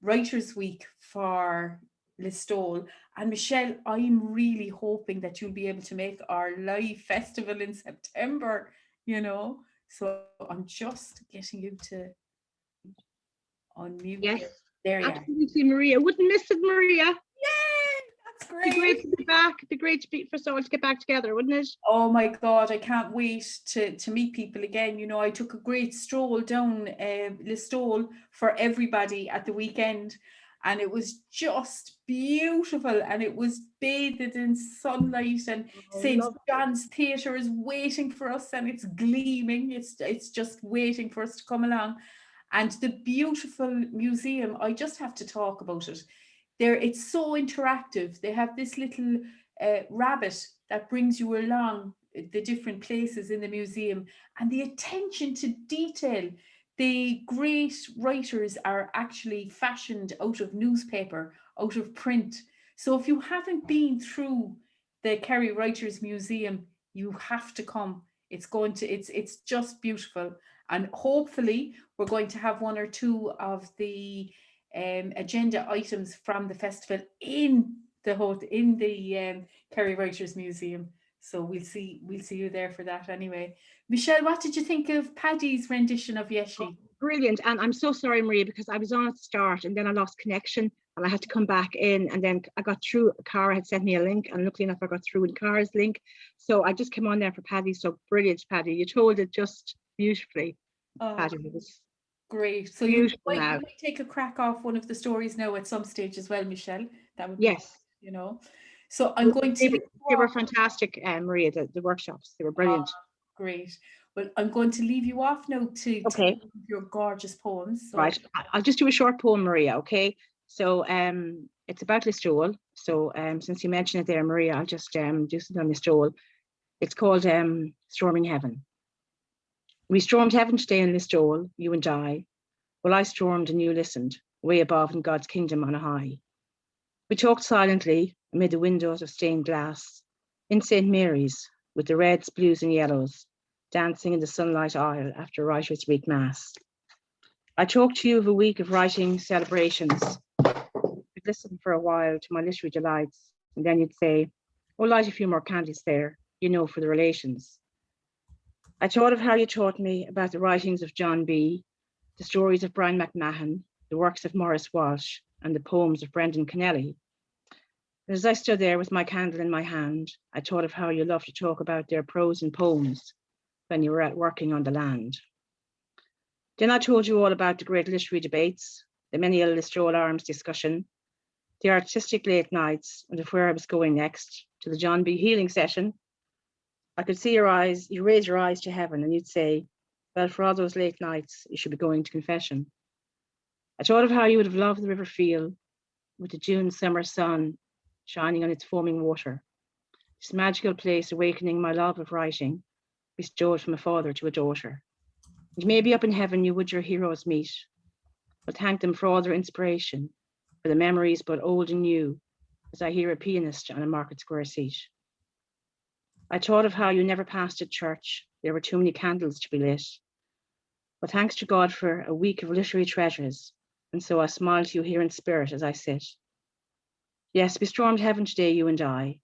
Writers Week for Listowel. And Michelle, I'm really hoping that you'll be able to make our live festival in September, you know. So I'm just getting you to unmute Yes, there. There you are. absolutely, Maria. Wouldn't miss it, Maria. Yay! That's Be great. great to be back. Be great to be for us all to get back together, wouldn't it? Oh my God, I can't wait to meet people again. You know, I took a great stroll down Listowel for everybody at the weekend, and it was just beautiful, and it was bathed in sunlight, and Oh, St. lovely. John's Theatre is waiting for us, and it's gleaming. It's just waiting for us to come along. And the beautiful museum, I just have to talk about it. There, it's so interactive. They have this little rabbit that brings you along the different places in the museum, and the attention to detail. The great writers are actually fashioned out of newspaper, out of print. So if you haven't been through the Kerry Writers Museum, you have to come. It's just beautiful, and hopefully we're going to have one or two of the agenda items from the festival in the Kerry Writers Museum. So we'll see you there for that anyway. Michelle, what did you think of Paddy's rendition of Oh, Yeshi? brilliant. And I'm so sorry, Maria, because I was on at the start and then I lost connection and I had to come back in. And then I got through. Cara had sent me a link, and luckily enough, I got through in Cara's link. So I just came on there for Paddy. So brilliant, Paddy. You told it just beautifully, Oh, Paddy. It was great. So you beautiful might, now. you might take a crack off one of the stories now at some stage as well, Michelle. That would be, Yes. you know. So I'm going to They leave were, you they were off. fantastic, Maria, the workshops. They were Oh, brilliant. great. Well, I'm going to leave you off now to tell Okay. your gorgeous poems. So Right. I'll just do a short poem, Maria, okay? So it's about Listowel. So since you mentioned it there, Maria, I'll just do something on Listowel. It's called Storming Heaven. We stormed heaven today in Listowel, you and I. Well, I stormed and you listened, way above in God's kingdom on a high. We talked silently amid the windows of stained glass, in St. Mary's, with the reds, blues, and yellows, dancing in the sunlight aisle after Writers' Week Mass. I talked to you of a week of writing celebrations. You'd listen for a while to my literary delights, and then you'd say, oh, light a few more candles there, you know, for the relations. I thought of how you taught me about the writings of John B., the stories of Brian McMahon, the works of Maurice Walsh, and the poems of Brendan Kennelly. And as I stood there with my candle in my hand, I thought of how you loved to talk about their prose and poems when you were out working on the land. Then I told you all about the great literary debates, the many a Listowel Arms discussion, the artistic late nights, and of where I was going next, to the John B. healing session. I could see your eyes, you raise your eyes to heaven and you'd say, well, for all those late nights, you should be going to confession. I thought of how you would have loved the river feel with the June summer sun shining on its foaming water. This magical place awakening my love of writing, bestowed from a father to a daughter. And maybe up in heaven you would your heroes meet, but thank them for all their inspiration, for the memories both old and new, as I hear a pianist on a market square seat. I thought of how you never passed at church, there were too many candles to be lit. But thanks to God for a week of literary treasures, and so I smile to you here in spirit as I sit. Yes, we stormed heaven today, you and I,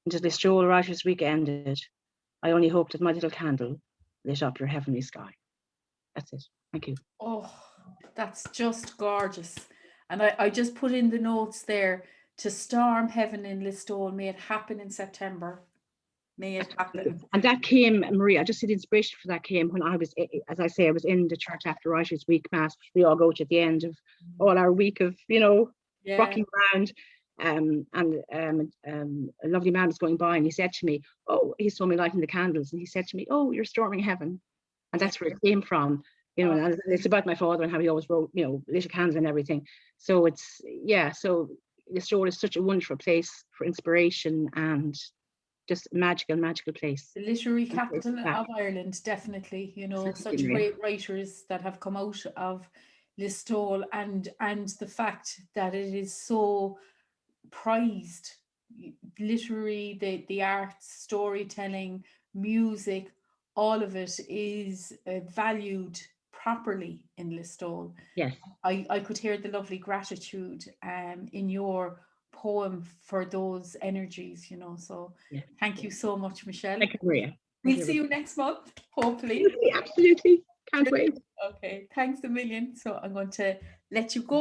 and as Listowel Writers' Week ended, I only hope that my little candle lit up your heavenly sky. That's it. Thank you. oh, that's just gorgeous. And I just put in the notes there to storm heaven in Listowel. May it happen in September. May it happen. And that came, Maria, I just said the inspiration for that came when I was, as I say, I was in the church after Writers' Week Mass, which we all go to at the end of all our week of, Yeah. rocking around. A lovely man was going by and he said to me, oh, he saw me lighting the candles and he said to me, oh, you're storming heaven. And Yeah. that's where it came from, Oh, and it's about my father and how he always wrote, lit a candle and everything. So so the store is such a wonderful place for inspiration and just a magical place. the literary And place capital back. of Ireland, definitely. You know, Absolutely, such Maria. great writers that have come out of Listowel, and the fact that it is so prized. Literary, the arts, storytelling, music, all of it is valued, properly in Listowel. Yes. I could hear the lovely gratitude in your poem for those energies, you know. So Yeah. thank you so much, Michelle. Thank you, Maria. We'll see you next month, hopefully. Absolutely. Can't wait. Okay, thanks a million. So I'm going to let you go.